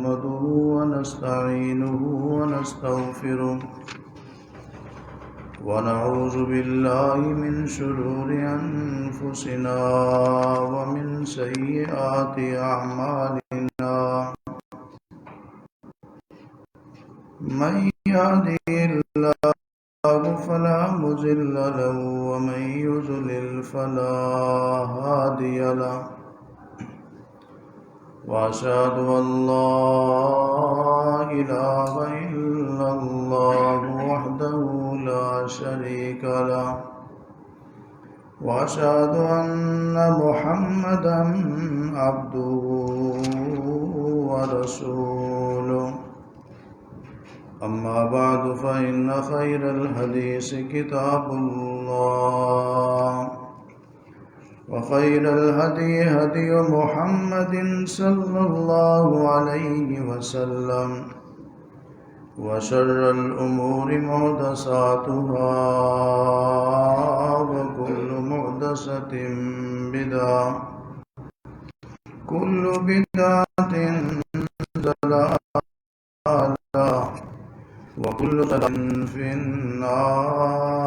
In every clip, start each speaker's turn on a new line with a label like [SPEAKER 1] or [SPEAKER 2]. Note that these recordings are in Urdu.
[SPEAKER 1] نحمده ونستعينه ونستغفره ونعوذ بالله من شرور أنفسنا ومن سيئات أعمالنا من يهده الله فلا مضل له ومن يضلل فلا هادي له وأشهد أن لا إله إلا الله وحده لا شريك له وأشهد أن محمدا عبده ورسوله أما بعد فإن خير الحديث كتاب الله وخير الهدي هدي محمد صلى الله عليه وسلم وشر الأمور محدثاتها وكل محدثة بدعة كل بدعة ضلالة وكل ضلالة في النار.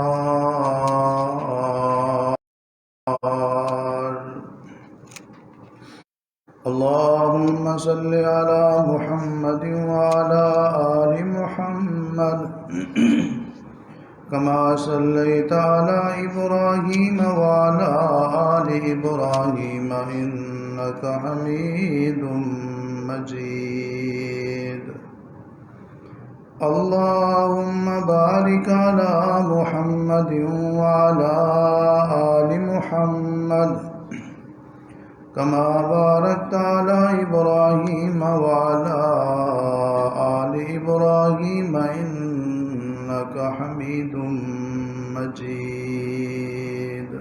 [SPEAKER 1] اللهم صل على محمد وعلى آل محمد كما صليت على إبراهيم وعلى آل إبراهيم إنك حميد مجيد. اللهم بارك على محمد وعلى آل محمد كما باركت على إبراهيم وعلى آل إبراهيم إنك حميد مجيد.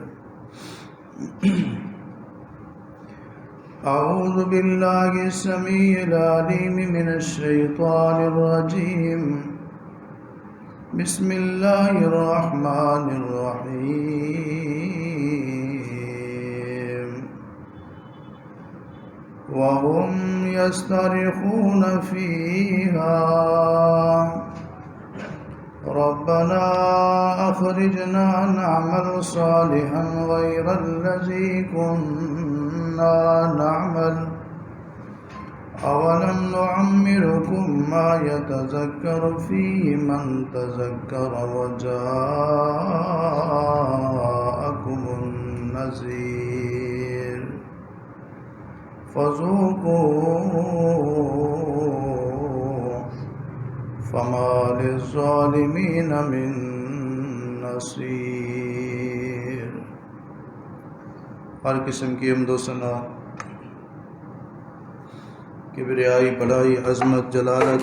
[SPEAKER 1] أعوذ بالله السميع العليم من الشيطان الرجيم. بسم الله الرحمن الرحيم. وهم يصطرخون فيها ربنا أخرجنا نعمل صالحا غير الذي كنا نعمل أولم نعمركم ما يتذكر فيه من تذكر وجاءكم النذير فذوقوا فما للظالمين من نصير. ہر قسم کی حمد و ثنا، کبریائی، بڑائی، عظمت، جلالت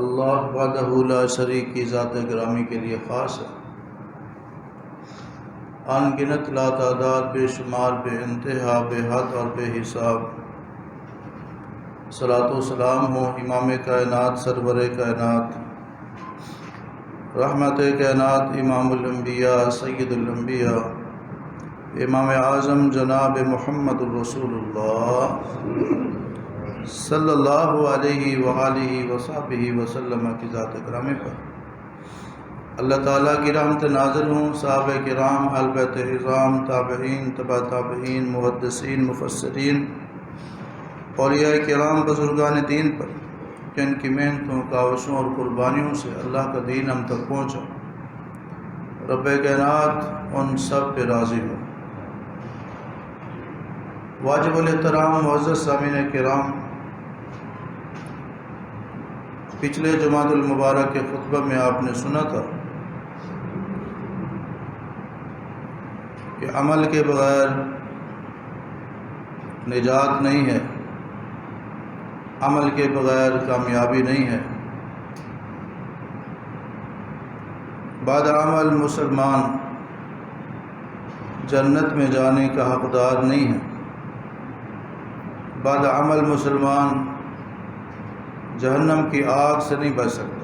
[SPEAKER 1] اللہ وحدہ لا شریک کی ذات گرامی کے لیے خاص ہے. ان گنت لا تعداد، بے شمار، بے انتہا، بے حد اور بے حساب صلاۃ و سلام ہو امام کائنات، سرور کائنات، رحمت کائنات، امام الانبیاء، سید الانبیاء، امام اعظم جناب محمد الرسول اللہ صلی اللہ علیہ وآلہ وصحبہ وسلم کی ذات گرامی پر اللہ تعالیٰ کی رحمت نازل ہوں. صحابہ کرام، اہل بیت اعظام، تابعین، تبع تابعین، محدثین، مفسرین، اولیاء کرام، بزرگان دین پر جن کی محنتوں، کاوشوں اور قربانیوں سے اللہ کا دین ہم تک پہنچا. رب کائنات ان سب پہ راضی ہو. واجب الاحترام معزز سامعین کرام، پچھلے جمعۃ المبارک کے خطبہ میں آپ نے سنا تھا کہ عمل کے بغیر نجات نہیں ہے، عمل کے بغیر کامیابی نہیں ہے. بعد عمل مسلمان جنت میں جانے کا حقدار نہیں ہے. بعد عمل مسلمان جہنم کی آگ سے نہیں بچ سکتا.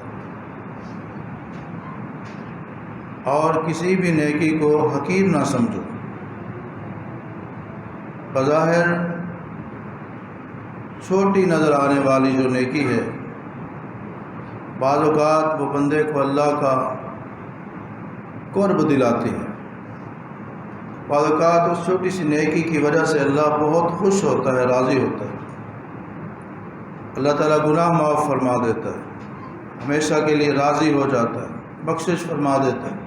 [SPEAKER 1] اور کسی بھی نیکی کو حقیر نہ سمجھو. بظاہر چھوٹی نظر آنے والی جو نیکی ہے، بعض اوقات وہ بندے کو اللہ کا قرب دلاتی ہے۔ بعض اوقات اس چھوٹی سی نیکی کی وجہ سے اللہ بہت خوش ہوتا ہے، راضی ہوتا ہے، اللہ تعالیٰ گناہ معاف فرما دیتا ہے، ہمیشہ کے لیے راضی ہو جاتا ہے، بخشش فرما دیتا ہے،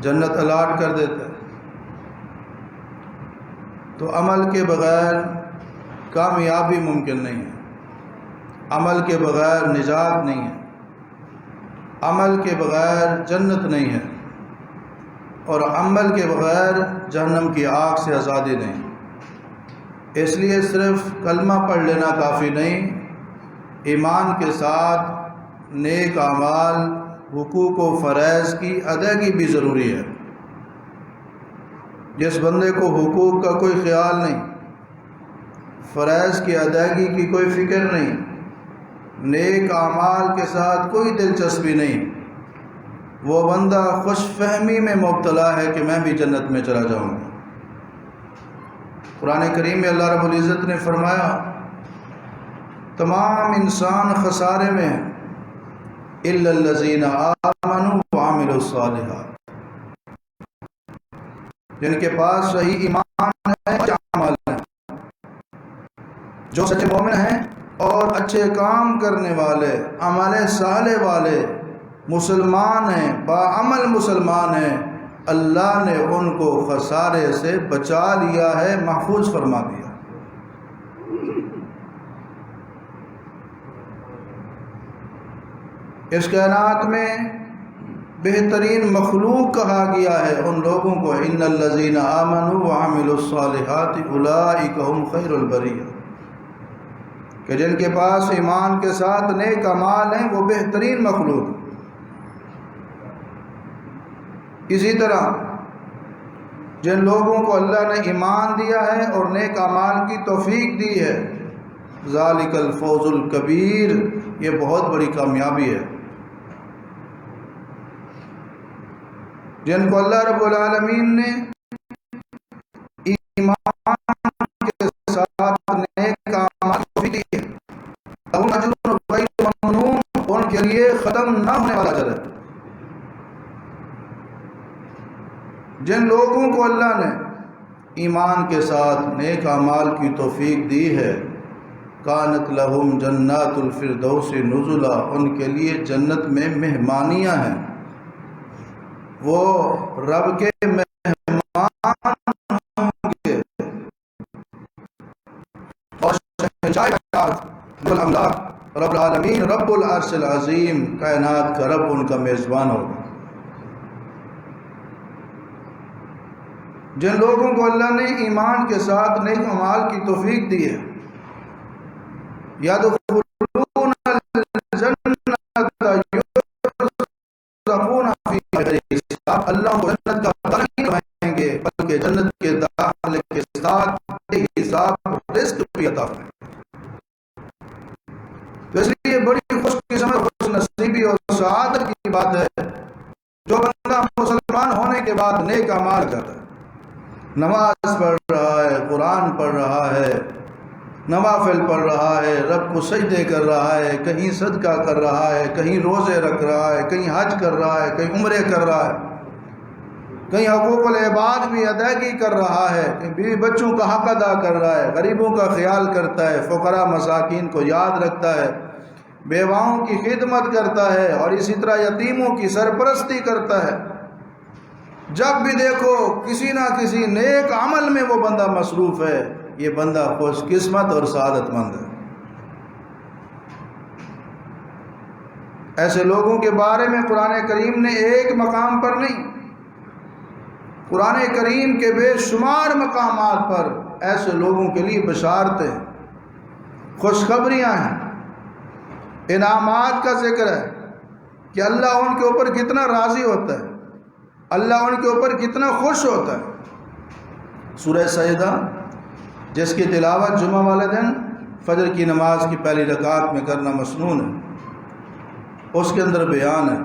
[SPEAKER 1] جنت الاٹ کر دیتا ہے۔ تو عمل کے بغیر کامیابی ممکن نہیں ہے، عمل کے بغیر نجات نہیں ہے، عمل کے بغیر جنت نہیں ہے، اور عمل کے بغیر جہنم کی آگ سے آزادی نہیں۔ اس لیے صرف کلمہ پڑھ لینا کافی نہیں، ایمان کے ساتھ نیک اعمال، حقوق و فرائض کی ادائیگی بھی ضروری ہے۔ جس بندے کو حقوق کا کوئی خیال نہیں، فرائض کی ادائیگی کی کوئی فکر نہیں، نیک اعمال کے ساتھ کوئی دلچسپی نہیں، وہ بندہ خوش فہمی میں مبتلا ہے کہ میں بھی جنت میں چلا جاؤں گا۔ قرآن کریم میں اللہ رب العزت نے فرمایا تمام انسان خسارے میں ہیں الا الذین آمنوا وعملوا الصالحات، جن کے پاس صحیح ایمان ہے، اچھے عمل ہیں، جو سچے مومن ہیں اور اچھے کام کرنے والے، عمل صالح والے مسلمان ہیں، باعمل مسلمان ہیں، اللہ نے ان کو خسارے سے بچا لیا ہے، محفوظ فرما دیا۔ اس کائنات میں بہترین مخلوق کہا گیا ہے ان لوگوں کو، ان الذین آمنوا وعملوا الصالحات اولئک هم خیر البریہ، کہ جن کے پاس ایمان کے ساتھ نیک اعمال ہیں وہ بہترین مخلوق۔ اسی طرح جن لوگوں کو اللہ نے ایمان دیا ہے اور نیک اعمال کی توفیق دی ہے، ذالک الفوز الکبیر، یہ بہت بڑی کامیابی ہے۔ جن کو اللہ رب العالمین نے ایمان کے ساتھ نیک اعمال کی توفیق دی ہے، لہم اجر غیر ممنون، ان کے لیے ختم نہ ہونے والا اجر ہے۔ جن لوگوں کو اللہ نے ایمان کے ساتھ نیک اعمال کی توفیق دی ہے، کانت لہم جنات الفردوس نزلا، ان کے لیے جنت میں مہمانیاں ہیں، وہ رب کے مہمان ہوں گے، اور رب العالمین رب العرش العظیم، کائنات کا رب ان کا میزبان ہوگا۔ جن لوگوں کو اللہ نے ایمان کے ساتھ نیک اعمال کی توفیق دی ہے، یدخلون الجنۃ یرزقون فیہا بغیر حساب، اللہ کو جنت کا داخل کریں گے بلکہ جنت کے داخلے کے ساتھ بے حساب رزق بھی عطا فرمائیں گے۔ تو اس لیے بڑی خوش قسمت، خوش نصیبی اور سعادت کی بات ہے جو بندہ مسلمان ہونے کے بعد نیک اعمال کرتا ہے، نماز پڑھ رہا ہے، قرآن پڑھ رہا ہے، نوافل پڑھ رہا ہے، رب کو سجدے کر رہا ہے، کہیں صدقہ کر رہا ہے، کہیں روزے رکھ رہا ہے، کہیں حج کر رہا ہے، کہیں عمرے کر رہا ہے، کہیں حقوق العباد بھی ادائیگی کر رہا ہے، کہیں بیوی بچوں کا حق ادا کر رہا ہے، غریبوں کا خیال کرتا ہے، فقراء مساکین کو یاد رکھتا ہے، بیواؤں کی خدمت کرتا ہے، اور اسی طرح یتیموں کی سرپرستی کرتا ہے۔ جب بھی دیکھو کسی نہ کسی نیک عمل میں وہ بندہ مصروف ہے، یہ بندہ خوش قسمت اور سعادت مند ہے۔ ایسے لوگوں کے بارے میں قرآن کریم نے ایک مقام پر نہیں، قرآن کریم کے بے شمار مقامات پر ایسے لوگوں کے لیے بشارتیں، خوشخبریاں ہیں، انعامات کا ذکر ہے کہ اللہ ان کے اوپر کتنا راضی ہوتا ہے، اللہ ان کے اوپر کتنا خوش ہوتا ہے۔ سورہ سجدہ جس کی تلاوت جمعہ والے دن فجر کی نماز کی پہلی رکعت میں کرنا مسنون ہے، اس کے اندر بیان ہے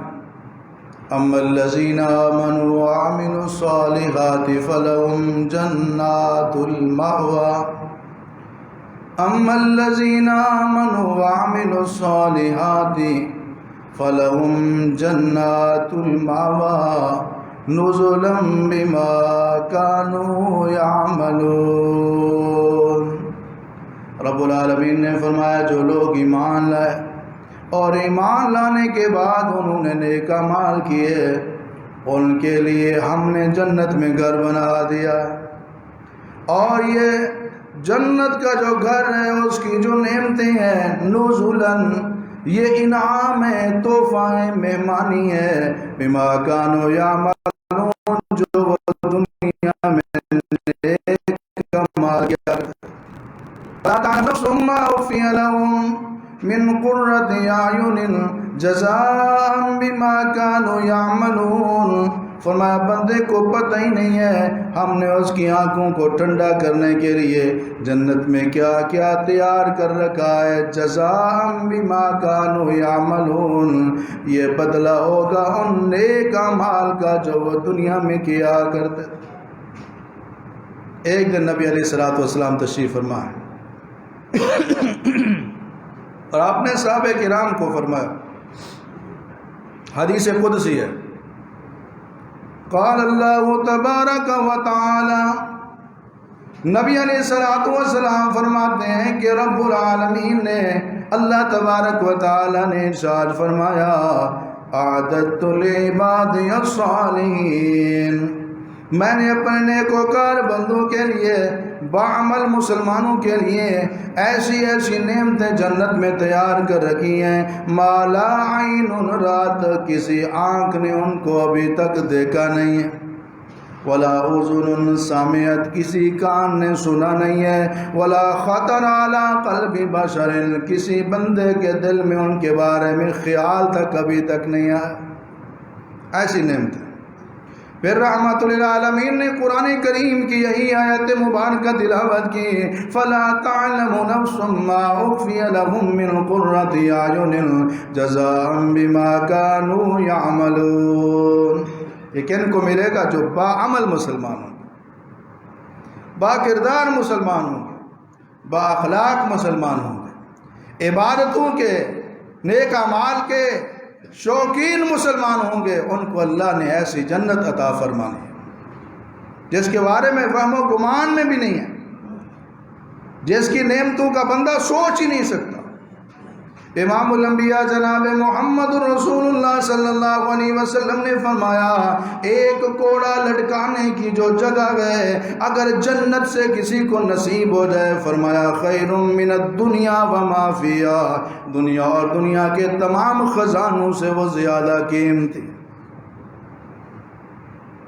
[SPEAKER 1] اما الذین آمنوا وعملوا الصالحات فلہم جنات المأوی، اما الذین آمنوا وعملوا الصالحات فلهم جنات المأوى نزلا بما كانوا يعملون۔ رب العالمین نے فرمایا جو لوگ ایمان لائے اور ایمان لانے کے بعد انہوں نے نیک اعمال کیے ان کے لیے ہم نے جنت میں گھر بنا دیا، اور یہ جنت کا جو گھر ہے اس کی جو نعمتیں ہیں نزلاً، یہ انعام ہے، تحفہ ہے، مہمانی ہے، بما كانوا يعملون، جو وہ دنیا میں نیک اعمال کیا کرتے۔ فلا تعلم نفس ما أخفي لهم من قرة أعين جزاء بما كانوا يعملون۔ فرمایا بندے کو پتہ ہی نہیں ہے ہم نے اس کی آنکھوں کو ٹھنڈا کرنے کے لیے جنت میں کیا کیا تیار کر رکھا ہے، جزاء بما كانوا يعملون، یہ بدلہ ہوگا ان نیک اعمال کا جو وہ دنیا میں کیا کرتے۔ ایک دن نبی علیہ الصلوۃ والسلام تشریف فرما ہے اور آپ نے صحابہ کرام کو فرمایا، حدیث قدسی ہے، قال اللہ تبارک و تعالی، نبی علیہ الصلوۃ والسلام فرماتے ہیں کہ رب العالمین نے، اللہ تبارک و تعالی نے ارشاد فرمایا، اعددت لعبادی الصالحین، میں نے اپنے نیکوکار بندوں کے لیے، باعمل مسلمانوں کے لیے ایسی ایسی نعمتیں جنت میں تیار کر رکھی ہیں، ما لا عین رات، کسی آنکھ نے ان کو ابھی تک دیکھا نہیں ہے، ولا اذن سمعت، کسی کان نے سنا نہیں ہے، ولا خطر علی قلب بشر، کسی بندے کے دل میں ان کے بارے میں خیال تک ابھی تک نہیں آیا، ایسی نعمتیں۔ پھر رحمت للعالمین نے قرآن کریم کی یہی آیت مبارکہ تلاوت کی، فلا تعلم نفس ما اخفی لهم من قرۃ اعین جزاء بما كانوا يعملون۔ یہ کن کو ملے گا؟ جو باعمل مسلمان ہوں گے، با کردار مسلمان ہوں گے، با اخلاق مسلمان ہوں گے، عبادتوں کے، نیک اعمال کے شوقین مسلمان ہوں گے، ان کو اللہ نے ایسی جنت عطا فرمانی ہے جس کے بارے میں وہم و گمان میں بھی نہیں ہے، جس کی نعمتوں کا بندہ سوچ ہی نہیں سکتا۔ امام الانبیاء جناب محمد رسول اللہ صلی اللہ علیہ وسلم نے فرمایا، ایک کوڑا لٹکانے کی جو جگہ ہے اگر جنت سے کسی کو نصیب ہو جائے، فرمایا خیر من الدنیا وما فیہا، دنیا اور دنیا کے تمام خزانوں سے وہ زیادہ قیمتی۔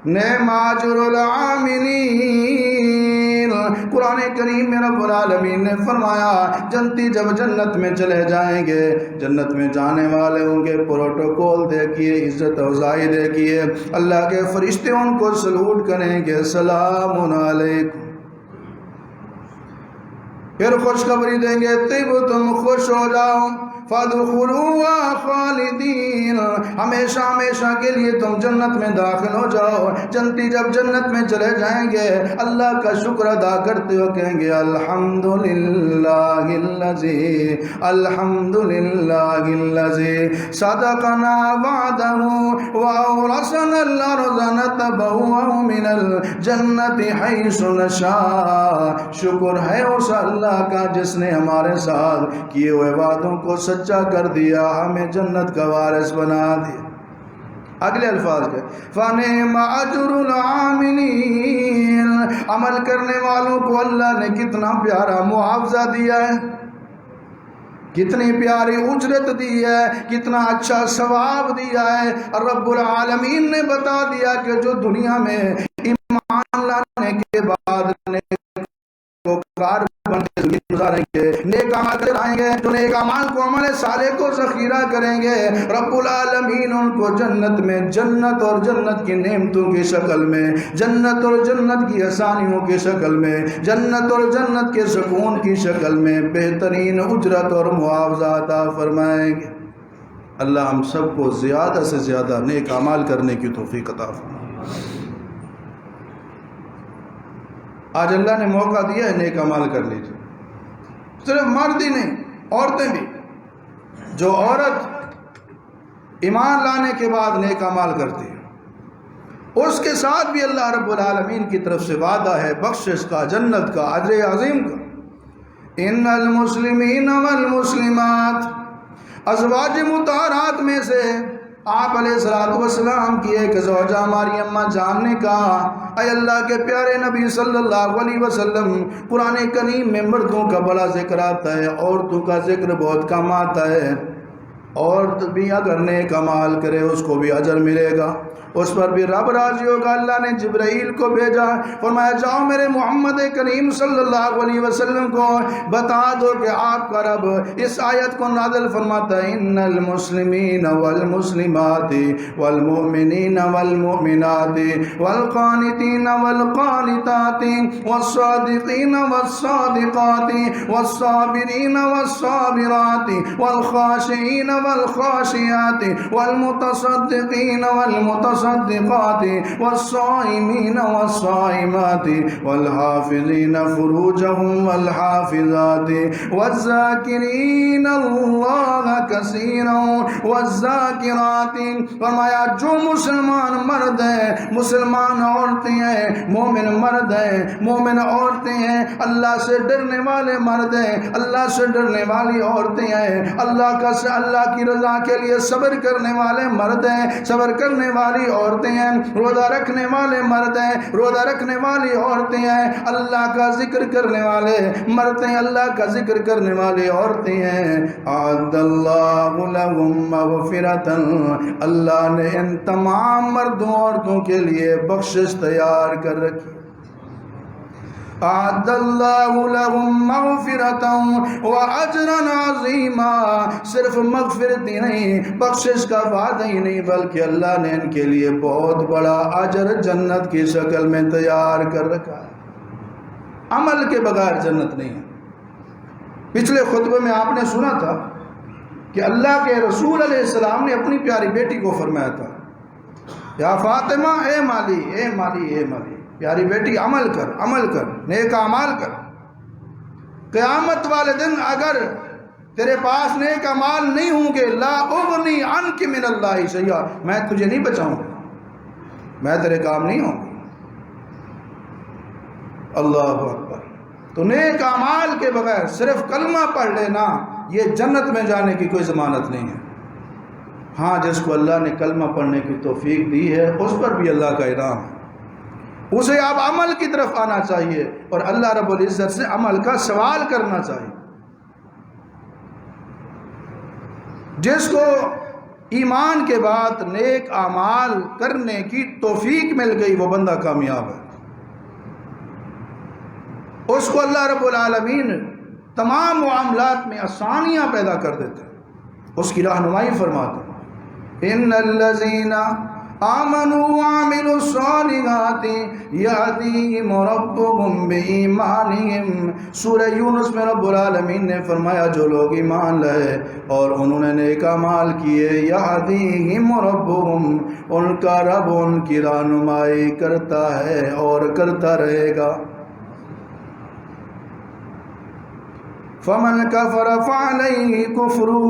[SPEAKER 1] نعم اجر العاملین، قرآن کریم میں رب العالمین نے فرمایا جنتی جب جنت میں چلے جائیں گے، جنت میں جانے والے ہوں گے، پروٹوکول دیکھیے، عزت افزائی دیکھیے، اللہ کے فرشتے ان کو سلوٹ کریں گے، سلام علیکم، پھر خوشخبری دیں گے، طب تم خوش ہو جاؤ، فادخلوها خالدین، ہمیشہ ہمیشہ کے لیے تم جنت میں داخل ہو جاؤ۔ جنتی جب جنت میں چلے جائیں گے اللہ کا شکر ادا کرتے ہو کہیں گے الحمدللہ الذی، الحمدللہ الذی صدقنا وعدہ وأورثنا الأرض نتبوأ من الجنة حیث نشاء، شکر ہے اس اللہ کا جس نے ہمارے ساتھ کیے ہوئے وعدوں کو سچا کر دیا، ہمیں جنت کا وارث بنا دیا۔ اگلے الفاظ کے فَنِعْمَ أَجْرُ الْعَامِلِينَ، عمل کرنے والوں کو اللہ نے کتنا پیارا معاوضہ دیا ہے، کتنی پیاری اجرت دی ہے، کتنا اچھا ثواب دیا ہے۔ رب العالمین نے بتا دیا کہ جو دنیا میں ایمان لانے کے بعد گزاریں گے، نیک اعمال کرائیں گے، جو نیک اعمال کو عمل صالح کو ذخیرہ کریں گے، رب العالمین ان کو جنت میں، جنت اور جنت کی نعمتوں کی شکل میں، جنت اور جنت کی آسانیوں کی شکل میں، جنت اور جنت کے سکون کی شکل میں بہترین اجرت اور معاوضہ عطا فرمائیں گے۔ اللہ ہم سب کو زیادہ سے زیادہ نیک اعمال کرنے کی توفیق عطا فرمائے۔ آج اللہ نے موقع دیا ہے، نیک اعمال کر لیجیے، صرف مرد ہی نہیں، عورتیں بھی. جو عورت ایمان لانے کے بعد نیک اعمال کرتی ہے، اس کے ساتھ بھی اللہ رب العالمین کی طرف سے وعدہ ہے بخشش کا، جنت کا، اجر عظیم کا. ان المسلمین والمسلمات، ازواج مطہرات میں سے آپ علیہ السلام کی ایک زوجہ ہماری اماں جان نے کہا، اے اللہ کے پیارے نبی صلی اللہ علیہ وسلم، قرآن کریم میں مردوں کا بڑا ذکر آتا ہے، عورتوں کا ذکر بہت کم آتا ہے. عورت بھی اگر نیک اعمال کرے اس کو بھی اجر ملے گا، اس پر بھی رب راضی ہوگا. اللہ نے جبرائیل کو بھیجا، فرمایا جاؤ میرے محمد کریم صلی اللہ علیہ وسلم کو بتا دو کہ آپ کا رب اس آیت کو نازل فرماتا ہے، ان المسلمین والمسلمات والمؤمنین والمؤمنات والقانتین والقانتات والصادقین والصادقات والصابرین والصابرات والخاشعین والخاشعات والمتصدقین والمتصدقات والصائمین والصائمات والحافظین فروجهم والحافظات والذاکرین اللہ کثیرا والذاکرات. فرمایا جو مسلمان مرد ہیں، مسلمان عورتیں ہیں، مومن مرد ہیں، مومن عورتیں ہیں، اللہ سے ڈرنے والے مرد ہیں، اللہ سے ڈرنے والی عورتیں ہیں، اللہ کی رضا کے لیے صبر کرنے والے مرد ہیں، صبر کرنے والی عورتیں ہیں، روزہ رکھنے والے مرد ہیں، روزہ رکھنے والی عورتیں ہیں، اللہ کا ذکر کرنے والے مرد ہیں، اللہ کا ذکر کرنے والی عورتیں ہیں. اعد اللہ لہم مغفرۃ، اللہ نے ان تمام مردوں عورتوں کے لیے بخشش تیار کر رکھی. اعد اللہ لہم مغفرۃ واجرا عظیما، صرف مغفرت ہی نہیں، بخشش کا وعدہ ہی نہیں، بلکہ اللہ نے ان کے لیے بہت بڑا اجر جنت کی شکل میں تیار کر رکھا ہے. عمل کے بغیر جنت نہیں ہے. پچھلے خطبے میں آپ نے سنا تھا کہ اللہ کے رسول علیہ السلام نے اپنی پیاری بیٹی کو فرمایا تھا، یا فاطمہ، اے مالی اے مالی اے مالی، پیاری بیٹی عمل کر، عمل کر، نیک اعمال کر. قیامت والے دن اگر تیرے پاس نیک اعمال نہیں ہوں گے، لا اغنی عنک من اللہ شیئا، میں تجھے نہیں بچاؤں گا، میں تیرے کام نہیں ہوں گا. اللہ اکبر. تو نیک اعمال کے بغیر صرف کلمہ پڑھ لینا یہ جنت میں جانے کی کوئی ضمانت نہیں ہے. ہاں جس کو اللہ نے کلمہ پڑھنے کی توفیق دی ہے اس پر بھی اللہ کا انعام ہے، اسے آپ عمل کی طرف آنا چاہیے اور اللہ رب العزت سے عمل کا سوال کرنا چاہیے. جس کو ایمان کے بعد نیک اعمال کرنے کی توفیق مل گئی وہ بندہ کامیاب ہے. اس کو اللہ رب العالمین تمام معاملات میں آسانیاں پیدا کر دیتے ہیں، اس کی رہنمائی فرماتے ہیں. ان الذین آمنوا وعملوا الصالحات یہدیہم ربہم بایمانہم. سورہ یونس میں رب العالمین نے فرمایا جو لوگ ایمان لائے اور انہوں نے نیک اعمال کیے، یہدیہم ربہم، ان کا رب ان کی رہنمائی کرتا ہے اور کرتا رہے گا. فمن کفر فعلیہ کفرہ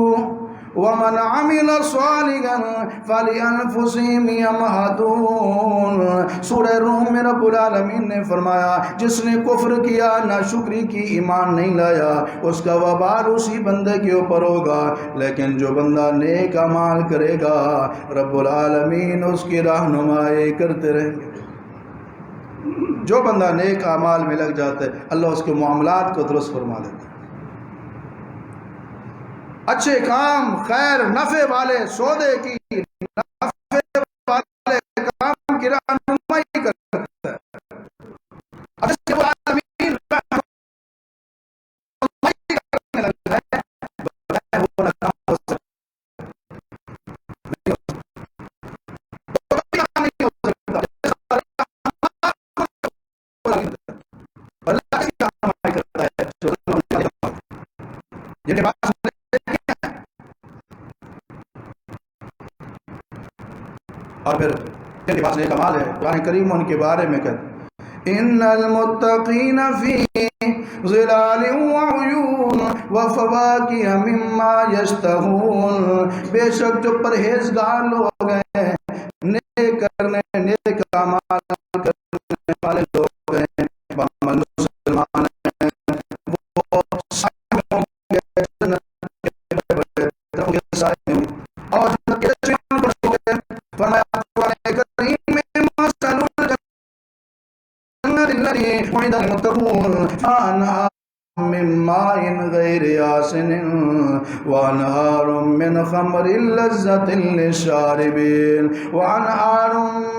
[SPEAKER 1] ومن عمل صالحا فلانفسہم یمہدون. سورہ روم میں رب العالمین نے فرمایا جس نے کفر کیا، ناشکری کی، ایمان نہیں لایا، اس کا وبال اسی بندے کے اوپر ہوگا، لیکن جو بندہ نیک اعمال کرے گا رب العالمین اس کی رہنمائی کرتے رہیں گے. جو بندہ نیک اعمال میں لگ جاتا ہے اللہ اس کے معاملات کو درست فرما دیتا ہے. اچھے کام، خیر نفع والے سودے کی، نفع والے کام کی رہنمائی کرتا ہے. اب اس کے بعد امین رہنمائی کرنے لگتا ہے، وہ نہ کام ہو سکتا اللہ کی رہنمائی کرتا ہے. جن کے پاس اور پھر جن کے پاس نیک اعمال ہے قرآن کریم ان کے بارے میں کہتے ہیں ان المتقین فی ظلال وعیون وفواکہ مما یشتہون. بے شک جو پرہیزگار لوگ ہیں، نیک کرنے نیک اعمال کرنے والے لوگ ہیں، بعمل مسلمان ہیں، وہ سائے ہوں گے جنت کے بڑے درختوں کے سائے میں، اور جنت کے درختوں کو چھو گے. فرمایا قرآن کریم میں مثل الجنة التي وعد المتقون فانہار من ماء غیر آسن وانہار من خمر لذة للشاربین وانہار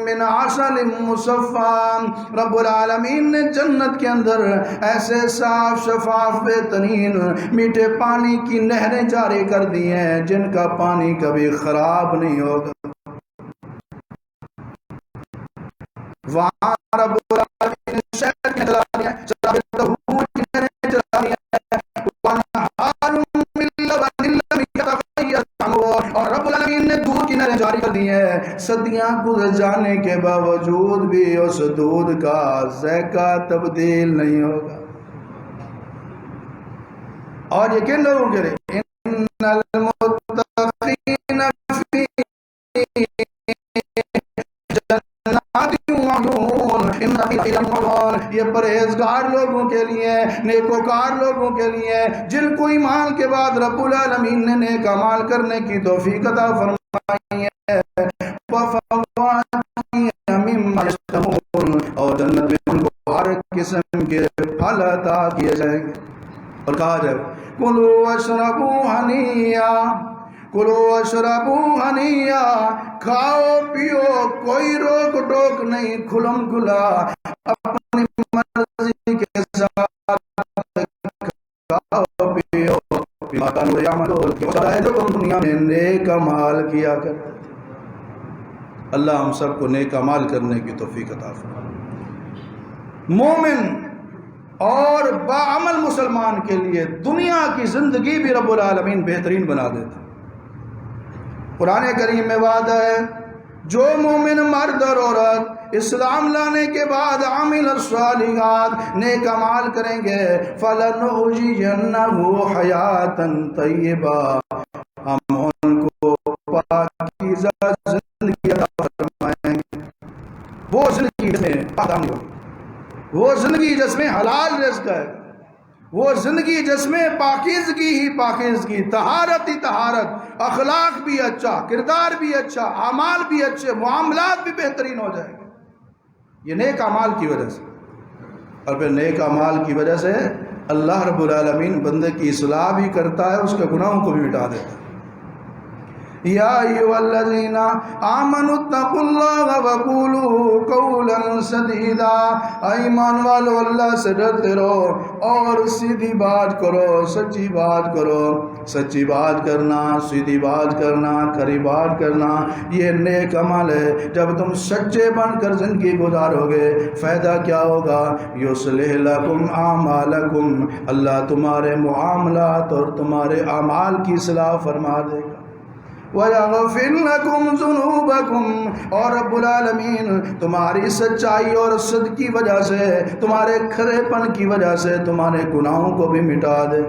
[SPEAKER 1] من عسل مصفى. رب العالمین نے جنت کے اندر ایسے صاف شفاف بہترین میٹھے پانی کی نہریں جاری کر دی ہیں جن کا پانی کبھی خراب نہیں ہوگا. وہاں رب العالمین نے شہر کے چلا دیا ہے، شراب طہور کی نہریں چلا دی ہیں، وانہار من لبن لم یتغیر طعمه، اور رب العالمین نے دودھ کی نہریں جاری کر دی ہیں. صدیاں گزر جانے کے باوجود بھی اس دودھ کا ذائقہ تبدیل نہیں ہوگا. اور یہ کن لوگوں کے لیے؟ ان المتقین فی یہ پرہیزگار لوگوں کے لیے، نیکوکار لوگوں کے لیے، جن کو ایمان کے بعد رب العالمین نے نیک اعمال کرنے کی توفیق عطا فرمائی ہے. اور جنت میں ان کو ہر قسم کے پھل عطا کیے جائیں گے. اور کہا جائے کلوا واشربوا ہنیا، کلو اشربو ہنیا، کھاؤ پیو، کوئی روک ٹوک نہیں، کھلم کھلا اپنی مرضی کے ساتھ کھاؤ پیو. بما كانوا يعملون، جو تم دنیا میں نیک اعمال کیا کرتے تھے. اللہ ہم سب کو نیک اعمال کرنے کی توفیق عطا فرمائے. مومن اور باعمل مسلمان کے لیے دنیا کی زندگی بھی رب العالمین بہترین بنا دیتا. قرآن کریم میں وعدہ ہے جو مومن مرد اور عورت اسلام لانے کے بعد عامل الصالحات نیک اعمال کریں گے فَلَنُحْيِيَنَّهُ حَيَاةً طَيِّبَةً، ہم ان کو پاکیزہ زندگی عطا فرمائیں گے. وہ زندگی جس میں آدمی ہوگی، وہ زندگی جس میں حلال رزق ہے، وہ زندگی جس میں پاکیزگی ہی پاکیزگی، طہارت ہی طہارت، اخلاق بھی اچھا، کردار بھی اچھا، اعمال بھی اچھے، معاملات بھی بہترین ہو جائیں گے. یہ نیک اعمال کی وجہ سے. اور پھر نیک اعمال کی وجہ سے اللہ رب العالمین بندے کی اصلاح بھی کرتا ہے، اس کے گناہوں کو بھی مٹا دیتا ہے. یا ایھا الذین آمنوا اتقوا اللہ وقولوا قولا سدیدا، ایمان والو اللہ سے ڈرتے رہو اور سیدھی بات کرو، سچی بات کرو. سچی بات کرنا، سیدھی بات کرنا، کھری بات کرنا، یہ نیک عمل ہے. جب تم سچے بن کر زندگی گزارو گے فائدہ کیا ہوگا؟ یصلح لکم اعمالکم، اللہ تمہارے معاملات اور تمہارے اعمال کی اصلاح فرما دے گا. وَيَغْفِرْ لَكُمْ ذُنُوبَكُمْ، اور رب العالمین تمہاری سچائی اور صدق کی وجہ سے، تمہارے کھرے پن کی وجہ سے تمہارے گناہوں کو بھی مٹا دے.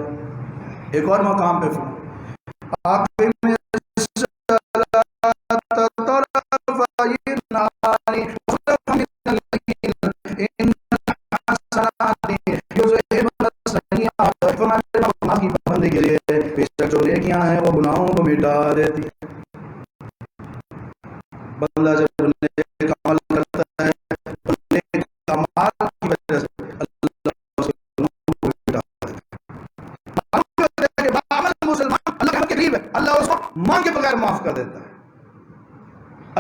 [SPEAKER 1] ایک اور مقام پہ کے لیے جو نیکیاں ہیں وہ گناہوں کو مٹا دیتی. بندہ جب نیک عمل کرتا ہے نیک اعمال کی وجہ سے اللہ اس کے گناہوں کو مٹا دیتا ہے. مسلمان اللہ کے قریب ہے، اللہ اس کو مانگے بغیر معاف کر دیتا ہے،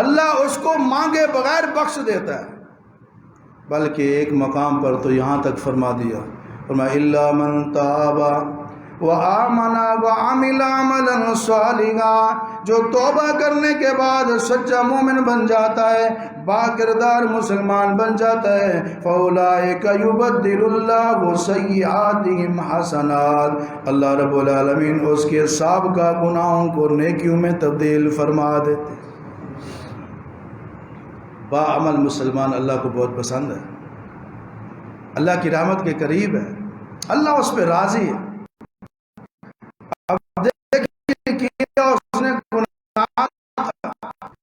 [SPEAKER 1] اللہ اس کو مانگے بغیر بخش دیتا ہے. بلکہ ایک مقام پر تو یہاں تک فرما دیا، فرمایا الا من تاب وآمن وعمل عملا صالحا، جو توبہ کرنے کے بعد سچا مومن بن جاتا ہے، با کردار مسلمان بن جاتا ہے، فاولئک یبدل اللہ سیئاتہم حسنات، اللہ رب العالمین اس کے سابقہ گناہوں کو نیکیوں میں تبدیل فرما دیتے. با عمل مسلمان اللہ کو بہت پسند ہے، اللہ کی رحمت کے قریب ہے. اللہ اس پہ راضی ہے. اب دیکھیے کیا اس نے گناہ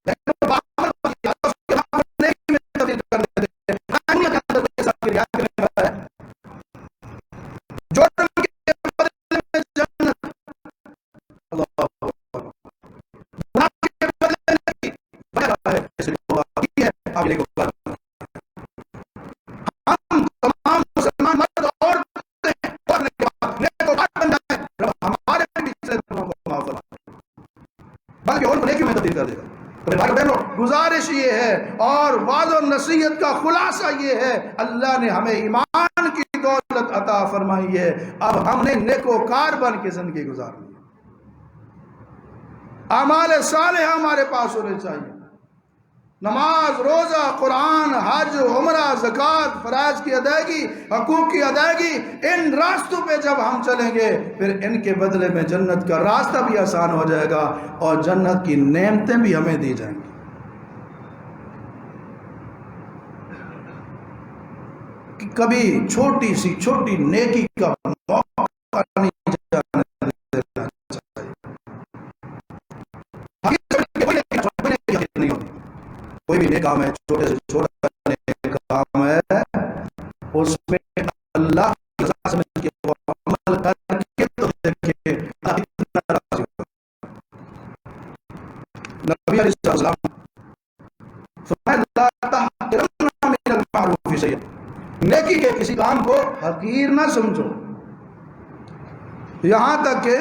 [SPEAKER 1] لیکن وہ باطل کیا، اس کے بعد وہ نیکی میں تبدیل کر دیتے ہیں. دنیا کے اندر کوئی ایسا کردار کرنے والا ہے جو کے بدلے میں جنت، اللہ گناہ کے بدلے نہیں بنا رہا ہے. اس لیے وہ باقی ہے آپ لے کو ہم تمام مسلمان مرد اور عورتیں پڑھنے کے بعد نیک و بات بن جائیں، رب ہمارے پچھلے گناہوں کو معاف فرما بلکہ ان کو نیکی میں تبدیل کر دے گا. تو میرے بھائی بہنوں، گزارش یہ ہے اور وعظ و نصیحت کا خلاصہ یہ ہے، اللہ نے ہمیں ایمان کی دولت عطا فرمائی ہے، اب ہم نے نیکوکار بن کے زندگی گزارنی ہے. اعمال صالحہ ہمارے پاس ہونے چاہیے. نماز، روزہ، قرآن، حج، عمرہ، زکوٰۃ، فرائض کی ادائیگی، حقوق کی ادائیگی، ان راستوں پہ جب ہم چلیں گے پھر ان کے بدلے میں جنت کا راستہ بھی آسان ہو جائے گا اور جنت کی نعمتیں بھی ہمیں دی جائیں گی. کہ کبھی چھوٹی سی چھوٹی نیکی کا موقع نہیں جانے دینا چاہیے. کوئی بھی نیک کام ہے، چھوٹے سے چھوٹا نیک کام ہے، اس میں اللہ کی رضا سمجھ کے وہ عمل کر کے تو دیکھیں کتنا راضی ہوگا. نبی علیہ السلام فرمایا لا تحقرن من المعروف شیئا، نیکی کے کسی کام کو حقیر نہ سمجھو. یہاں تک کہ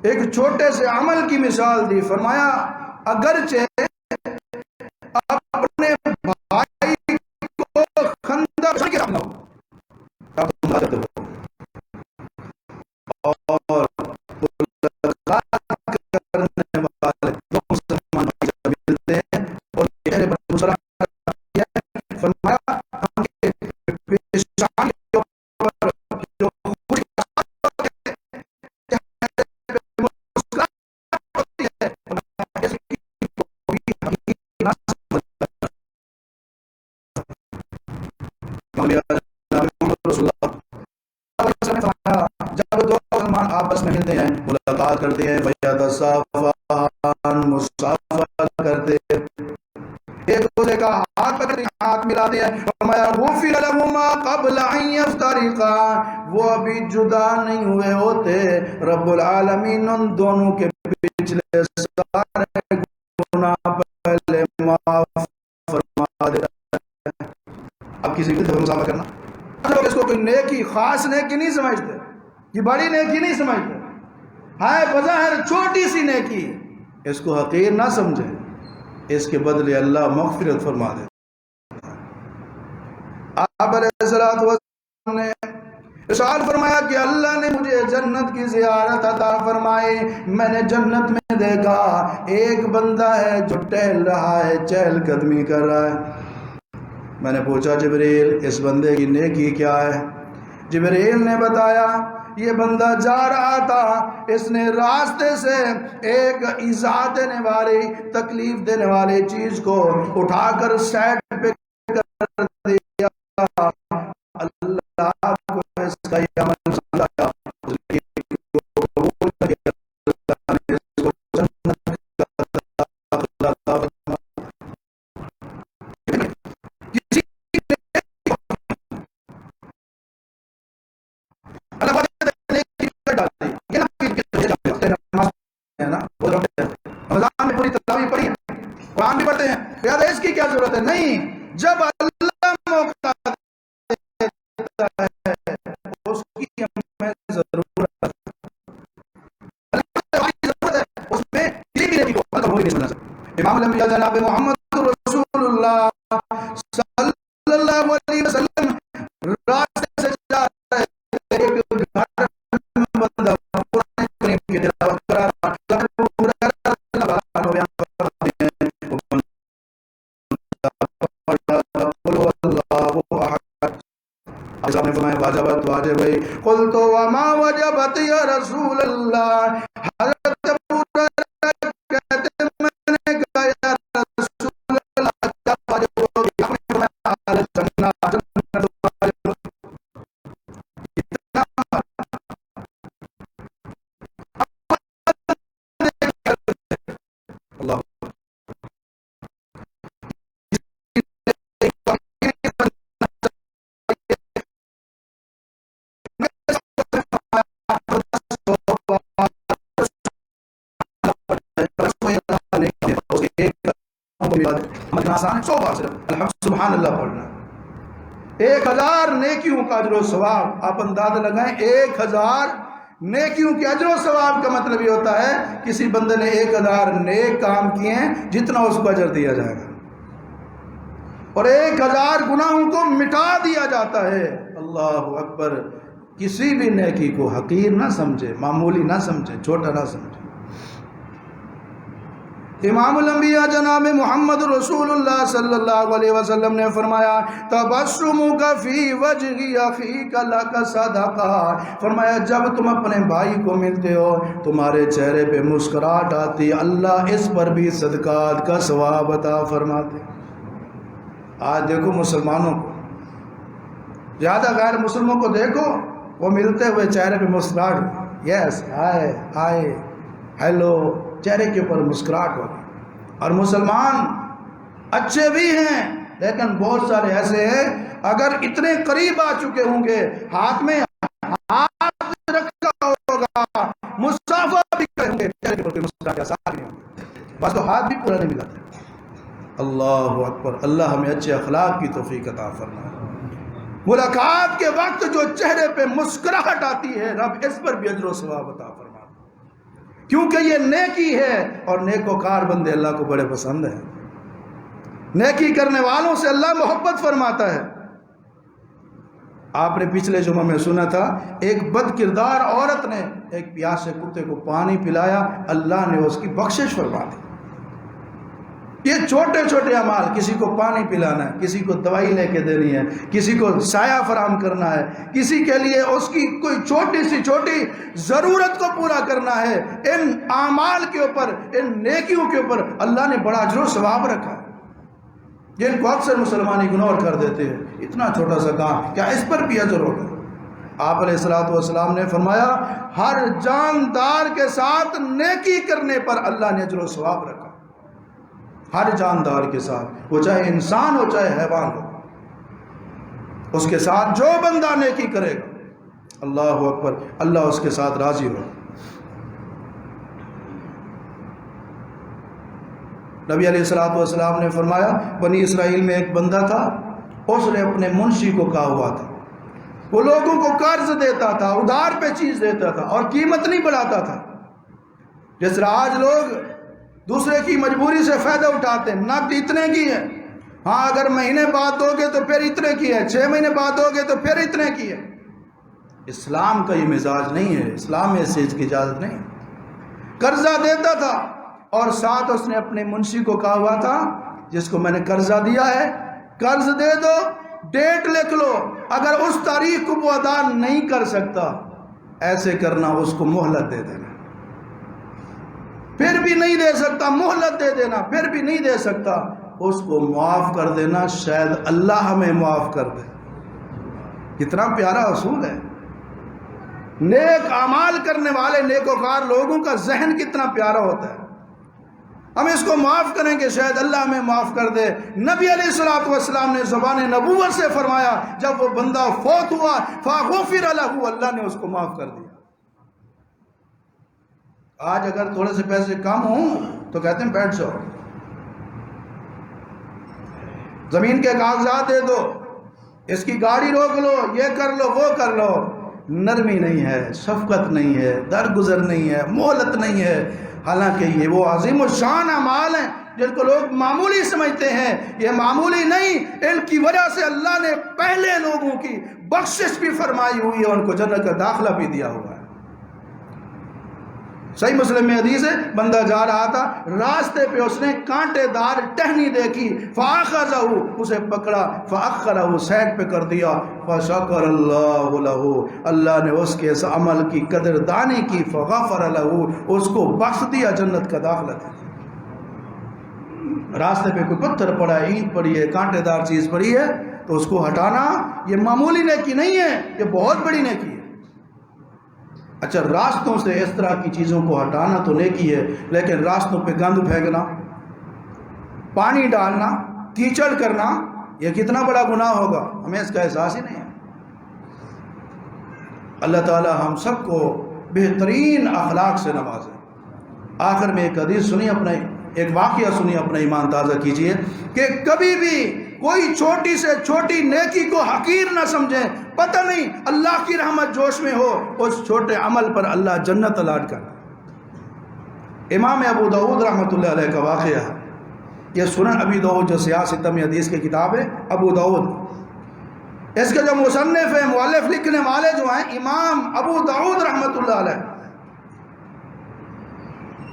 [SPEAKER 1] ایک چھوٹے سے عمل کی مثال دی، فرمایا اگرچہ اپنے بھائی کو خندق کے سامنے ہو آپ تم کرتے ہو اور ملاقات کرنے والے دو مسلمان بھائی جب ملتے ہیں اور چہرے پر مسکراہٹ آتی ہے، فرمایا ہم کے پیشانی کے اوپر جو خوشی کا چہرے پہ مسکراہٹ ہوتی ہے، فرمایا اس کی کوئی حقیقت نہ رسول اللہ جب دو مسلمان آپس میں ملتے ہیں، ملاقات کرتے ہیں، فیتصافحان مصافحہ کرتے ہیں، ایک دوسرے کا ہاتھ پکڑتے ہیں، ہاتھ ملاتے ہیں. فرمایا غفر لہما قبل ان یفترقا، وہ ابھی جدا نہیں ہوئے ہوتے، رب العالمین ان دونوں کے پچھلے سارے گناہ پہلے معاف فرما دیتا ہے. اب کسی کی طرف مسافہ کرنا، لوگ اس کو کوئی نیکی، خاص نیکی نہیں سمجھتے، یہ بڑی نیکی نہیں سمجھتے، ہے بظاہر چھوٹی سی نیکی، اس کو حقیر نہ سمجھیں، اس کے بدلے اللہ مغفرت فرما دے. آپ علیہ الصلوۃ والسلام نے ارشاد فرمایا کہ اللہ نے مجھے جنت کی زیارت عطا فرمائی. میں نے جنت میں دیکھا ایک بندہ ہے جو ٹہل رہا ہے، چہل قدمی کر رہا ہے. میں نے پوچھا جبریل اس بندے کی نیکی کیا ہے؟ جبریل نے بتایا یہ بندہ جا رہا تھا، اس نے راستے سے ایک ایذا دینے والی، تکلیف دینے والی چیز کو اٹھا کر سائڈ پہ کر دیا. اللہ کو اس کا یہ عمل پسند آیا، قرآن بھی پڑھتے ہیں، یاد ہے اس کی کیا ضرورت ہے؟ نہیں، جب اللہ موقع دیتا ہے اس کی ہمیں ضرورت ہے، اس میں کسی بھی نیکی کو ختم ہوئی نہیں سمجھنا چاہیے. امام الانبیاء جناب محمد رسول اللہ صلی اللہ علیہ وسلم راستے سے جا رہے تھے، ایک گھر میں بندہ قرآن کریم کی تلاوت کر رہا تھا. واجبت واجب ہے. قلت وما وجبت یا رسول اللہ، حضرت ابو ہریرہ کہتے ہیں میں نے کہا یا رسول اللہ کیا واجب ہوگی؟ جنت واجب. آسان ہے 100 بار صرف الحمد سبحان اللہ پڑھنا. 1000 نیکیوں کا اجر و ثواب. آپ اندازہ لگائیں 1000 نیکیوں کے اجر و ثواب کا مطلب یہ ہوتا ہے کسی بندے نے 1000 نیک کام کیے ہیں جتنا اس کو اجر دیا جائے گا, اور 1000 گناہوں کو مٹا دیا جاتا ہے. اللہ اکبر. کسی بھی نیکی کو حقیر نہ سمجھے, معمولی نہ سمجھے, چھوٹا نہ سمجھے. امام الانبیاء جناب محمد رسول اللہ صلی اللہ علیہ وسلم نے فرمایا تبسمک فی وجہ اخیک لک صدقہ. فرمایا جب تم اپنے بھائی کو ملتے ہو تمہارے چہرے پہ مسکراہٹ آتی, اللہ اس پر بھی صدقات کا ثواب عطا فرماتے. آج دیکھو مسلمانوں کو, زیادہ غیر مسلموں کو دیکھو, وہ ملتے ہوئے چہرے پہ مسکراہٹ, یس ہائے ہائے ہیلو, چہرے کے اوپر مسکراہٹ ہوگی. اور مسلمان اچھے بھی ہیں لیکن بہت سارے ایسے ہیں اگر اتنے قریب آ چکے ہوں گے, ہاتھ میں ہاتھ رکھا ہوگا, مصافحہ بھی کریں گے, چہرے کے اوپر مسکراہٹ کا اثر نہیں ہوگا, بس تو ہاتھ بھی پورا نہیں ملا. اللہ اکبر. اللہ ہمیں اچھے اخلاق کی توفیق عطا فرمائے. ملاقات کے وقت جو چہرے پہ مسکراہٹ آتی ہے رب اس پر بھی اجر و ثواب عطا فرمائے, کیونکہ یہ نیکی ہے, اور نیکوکار بندے اللہ کو بڑے پسند ہیں. نیکی کرنے والوں سے اللہ محبت فرماتا ہے. آپ نے پچھلے جمعہ میں سنا تھا ایک بد کردار عورت نے ایک پیاسے کتے کو پانی پلایا, اللہ نے اس کی بخشش فرما دی. یہ چھوٹے چھوٹے اعمال, کسی کو پانی پلانا ہے, کسی کو دوائی لے کے دینی ہے, کسی کو سایہ فراہم کرنا ہے, کسی کے لیے اس کی کوئی چھوٹی سی چھوٹی ضرورت کو پورا کرنا ہے, ان اعمال کے اوپر, ان نیکیوں کے اوپر اللہ نے بڑا اجر و ثواب رکھا ہے, جن کو اکثر مسلمان اگنور کر دیتے ہیں. اتنا چھوٹا سا کام, کیا اس پر بھی اجر ہوگا؟ آپ علیہ الصلوۃ والسلام نے فرمایا ہر جاندار کے ساتھ نیکی کرنے پر اللہ نے اجر و ثواب رکھا. ہر جاندار کے ساتھ, وہ چاہے انسان ہو چاہے حیوان ہو, اس کے ساتھ جو بندہ نیکی کرے گا, اللہ اکبر, اللہ اس کے ساتھ راضی ہو. نبی علیہ الصلوۃ والسلام نے فرمایا بنی اسرائیل میں ایک بندہ تھا, اس نے اپنے منشی کو کہا ہوا تھا, وہ لوگوں کو قرض دیتا تھا, ادھار پہ چیز دیتا تھا اور قیمت نہیں بڑھاتا تھا. جس طرح آج لوگ دوسرے کی مجبوری سے فائدہ اٹھاتے ہیں, نقد اتنے کی ہے, ہاں اگر مہینے بعد دو گے تو پھر اتنے کی ہے, 6 مہینے بعد دو گے تو پھر اتنے کی ہے. اسلام کا یہ مزاج نہیں ہے, اسلام میں اس چیز کی اجازت نہیں. قرضہ دیتا تھا اور ساتھ اس نے اپنے منشی کو کہا ہوا تھا جس کو میں نے قرضہ دیا ہے قرض دے دو, ڈیٹ لکھ لو, اگر اس تاریخ کو وہ ادا نہیں کر سکتا ایسے کرنا, اس کو مہلت دے دینا, پھر بھی نہیں دے سکتا مہلت دے دینا, پھر بھی نہیں دے سکتا اس کو معاف کر دینا, شاید اللہ ہمیں معاف کر دے. کتنا پیارا اصول ہے. نیک اعمال کرنے والے نیکوکار لوگوں کا ذہن کتنا پیارا ہوتا ہے. ہم اس کو معاف کریں کہ شاید اللہ ہمیں معاف کر دے. نبی علیہ الصلوۃ والسلام نے زبان نبوت سے فرمایا جب وہ بندہ فوت ہوا فغفر لہ, اللہ نے اس کو معاف کر دیا. آج اگر تھوڑے سے پیسے کم ہوں تو کہتے ہیں بیٹھ جاؤ, زمین کے کاغذات دے دو, اس کی گاڑی روک لو, یہ کر لو وہ کر لو. نرمی نہیں ہے, شفقت نہیں ہے, درگزر نہیں ہے, مہلت نہیں ہے. حالانکہ یہ وہ عظیم الشان اعمال ہیں جن کو لوگ معمولی سمجھتے ہیں. یہ معمولی نہیں, ان کی وجہ سے اللہ نے پہلے لوگوں کی بخشش بھی فرمائی ہوئی ہے, ان کو جنت کا داخلہ بھی دیا ہوا ہے. صحیح مسلم میں حدیث ہے, بندہ جا رہا تھا, راستے پہ اس نے کانٹے دار ٹہنی دیکھی, فاخذہ, اسے پکڑا, فاخرہ, سائڈ پہ کر دیا, فشکر اللہ لہ, اللہ نے اس کے اس عمل کی قدردانی کی, فغفر لہ, اس کو بخش دیا, جنت کا داخلہ دیا. راستے پہ کوئی پتھر پڑا ہے, اینٹ پڑی ہے, کانٹے دار چیز پڑی ہے, تو اس کو ہٹانا یہ معمولی نیکی نہیں ہے, یہ بہت بڑی نیکی ہے. اچھا, راستوں سے اس طرح کی چیزوں کو ہٹانا تو نیکی ہے, لیکن راستوں پہ گند پھینکنا, پانی ڈالنا, کیچڑ کرنا, یہ کتنا بڑا گناہ ہوگا, ہمیں اس کا احساس ہی نہیں ہے. اللہ تعالی ہم سب کو بہترین اخلاق سے نوازے. آخر میں ایک حدیث سنی اپنے ایک واقعہ سنیے، اپنا ایمان تازہ کیجئے کہ کبھی بھی کوئی چھوٹی سے چھوٹی نیکی کو حقیر نہ سمجھیں. پتہ نہیں اللہ کی رحمت جوش میں ہو، اس چھوٹے عمل پر اللہ جنت الاٹ کر. امام ابو داؤد رحمۃ اللہ علیہ کا واقعہ ہے. یہ سنن ابی داؤد جو سیاستم حدیث کی کتاب ہے ابو داؤد، اس کے جو مصنف ہیں، مؤلف لکھنے والے جو ہیں امام ابو داؤد رحمۃ اللہ علیہ.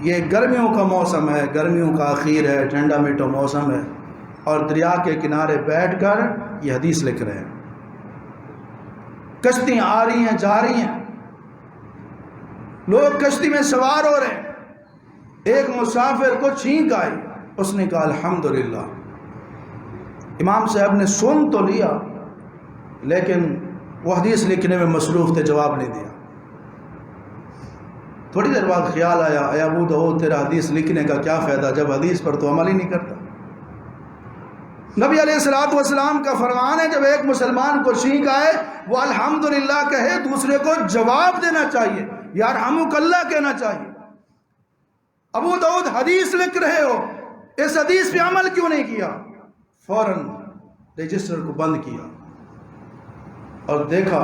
[SPEAKER 1] یہ گرمیوں کا موسم ہے، گرمیوں کا اخیر ہے، ٹھنڈا میٹھا موسم ہے، اور دریا کے کنارے بیٹھ کر یہ حدیث لکھ رہے ہیں. کشتیاں آ رہی ہیں، جا رہی ہیں، لوگ کشتی میں سوار ہو رہے ہیں. ایک مسافر کو چھینک آئی، اس نے کہا الحمدللہ. امام صاحب نے سن تو لیا لیکن وہ حدیث لکھنے میں مصروف تھے، جواب نہیں دیا. تھوڑی دیر بعد خیال آیا، اے ابو داؤد تیرا حدیث لکھنے کا کیا فائدہ جب حدیث پر تو عمل ہی نہیں کرتا. نبی علیہ الصلوۃ والسلام کا فرمان ہے جب ایک مسلمان کو چھینک آئے وہ الحمدللہ کہے، دوسرے کو جواب دینا چاہیے، یرحمک اللہ کہنا چاہیے. ابو داؤد حدیث لکھ رہے ہو، اس حدیث پہ عمل کیوں نہیں کیا؟ فوراً رجسٹر کو بند کیا اور دیکھا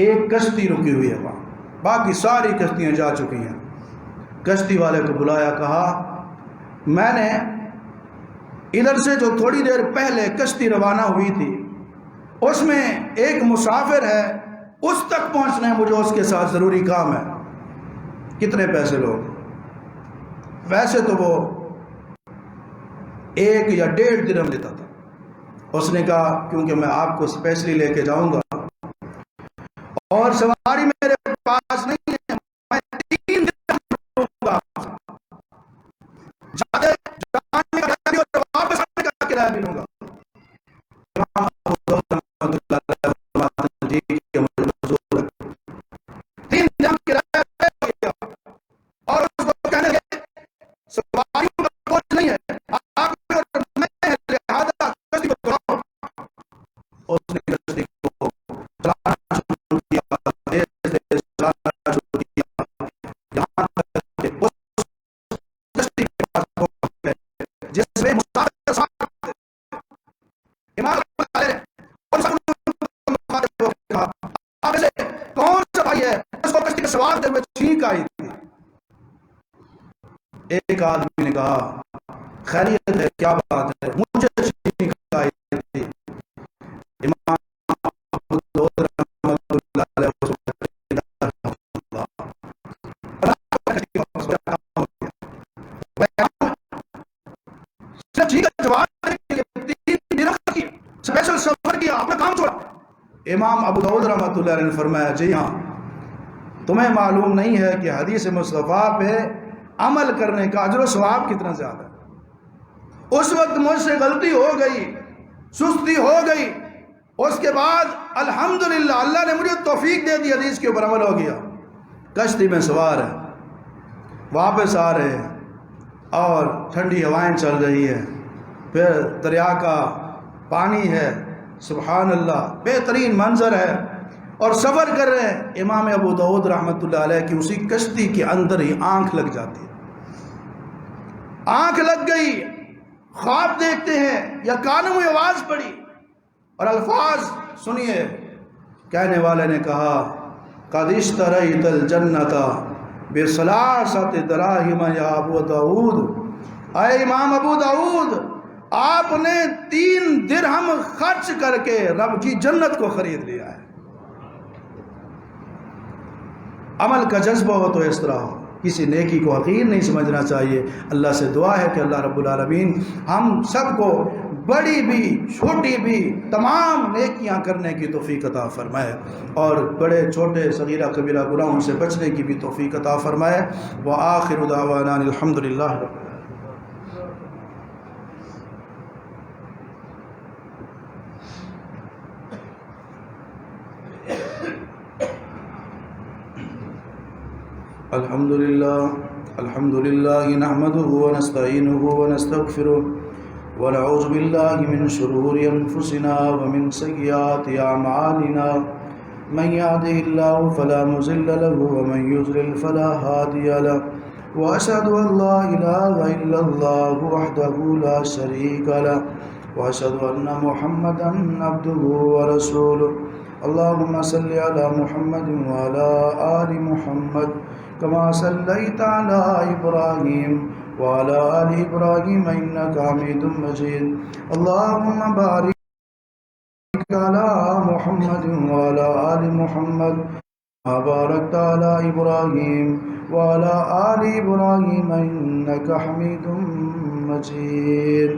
[SPEAKER 1] ایک کشتی رکی ہوئی ہے وہاں، باقی ساری کشتیاں جا چکی ہیں. کشتی والے کو بلایا، کہا میں نے ادھر سے جو تھوڑی دیر پہلے کشتی روانہ ہوئی تھی اس میں ایک مسافر ہے، اس تک پہنچنا ہے مجھے، اس کے ساتھ ضروری کام ہے. کتنے پیسے لوگ؟ ویسے تو وہ 1 یا 1.5 درہم لیتا تھا. اس نے کہا کیونکہ میں آپ کو اسپیشلی لے کے جاؤں گا اور سواری میرے پاس نہیں ہے، میں 3 درہم لوں گا، جانے کا کرایہ بھی اور واپس آنے کا کرایہ بھی لوں گا. ایک آدمی نے کہا خیریت ہے، کیا بات ہے، مجھے چھینک آئی تھی. امام ابو داؤد رحمۃ اللہ علیہ اسپیشل سفر کیا، اپنا کام چھوڑا. امام ابو داؤد رحمۃ اللہ علیہ نے فرمایا جی ہاں، تمہیں معلوم نہیں ہے کہ حدیث مصطفیٰ پہ عمل کرنے کا اجر و ثواب کتنا زیادہ ہے. اس وقت مجھ سے غلطی ہو گئی، سستی ہو گئی، اس کے بعد الحمدللہ اللہ نے مجھے توفیق دے دی، حدیث کے اوپر عمل ہو گیا. کشتی میں سوار ہے، واپس آ رہے ہیں اور ٹھنڈی ہوائیں چل رہی ہے، پھر دریا کا پانی ہے، سبحان اللہ بہترین منظر ہے، اور سفر کر رہے ہیں. امام ابو داؤد رحمۃ اللہ علیہ کی اسی کشتی کے اندر ہی آنکھ لگ جاتی ہے. آنکھ لگ گئی، خواب دیکھتے ہیں یا کانوں میں آواز پڑی اور الفاظ سنیے. کہنے والے نے کہا قد اشتریت الجنت بثلاثۃ دراہم یا ابو داؤد. اے امام ابو داؤد، آپ نے 3 درہم خرچ کر کے رب کی جنت کو خرید لیا ہے. عمل کا جذبہ ہو تو اس طرح ہو، کسی نیکی کو حقیر نہیں سمجھنا چاہیے. اللہ سے دعا ہے کہ اللہ رب العالمین ہم سب کو بڑی بھی چھوٹی بھی تمام نیکیاں کرنے کی توفیق عطا فرمائے اور بڑے چھوٹے صغیرہ کبیرہ گناہوں سے بچنے کی بھی توفیق عطا فرمائے. وآخر دعوانا الحمدللہ. الحمد لله نحمده ونستعينه ونستغفره ونعوذ بالله من شرور أنفسنا ومن سيئات أعمالنا. من يهده الله فلا مضل له ومن يضلل فلا هادي له. وأشهد أن لا إله إلا الله وحده لا شريك له وأشهد أن محمدا عبده ورسوله اللهم صل على محمد وعلى آل محمد كما صليت على إبراهيم وعلى آل إبراهيم إنك حميد مجيد اللهم بارك على محمد وعلى آل محمد كما باركت على إبراهيم وعلى آل إبراهيم إنك حميد مجيد۔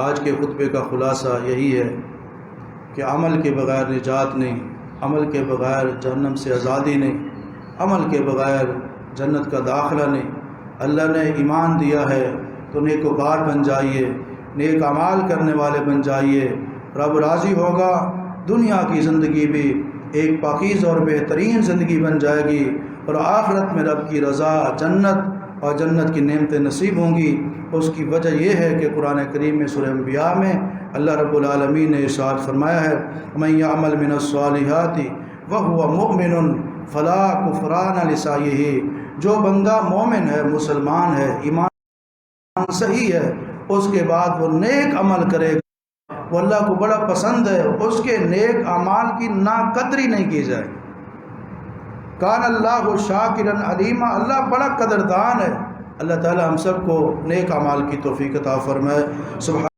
[SPEAKER 1] آج کے خطبے کا خلاصہ یہی ہے کہ عمل کے بغیر نجات نہیں، عمل کے بغیر جہنم سے آزادی نہیں، عمل کے بغیر جنت کا داخلہ نہیں۔ اللہ نے ایمان دیا ہے تو نیکوکار بن جائیے، نیک اعمال کرنے والے بن جائیے، رب راضی ہوگا، دنیا کی زندگی بھی ایک پاکیز اور بہترین زندگی بن جائے گی، اور آخرت میں رب کی رضا، جنت اور جنت کی نعمتیں نصیب ہوں گی۔ اس کی وجہ یہ ہے کہ قرآن کریم میں سورہ انبیاء میں اللہ رب العالمین نے ارشاد فرمایا ہے مَن یعمل من الصالحات وهو مؤمن فلا کفران لسعیہ، جو بندہ مومن ہے، مسلمان ہے، ایمان صحیح ہے، اس کے بعد وہ نیک عمل کرے گا، وہ اللہ کو بڑا پسند ہے، اس کے نیک اعمال کی ناقدری نہیں کی جائے۔ کان اللہ شاکرا علیما، اللہ بڑا قدردان ہے۔ اللہ تعالی ہم سب کو نیک اعمال کی توفیق عطا فرمائے۔ سبحان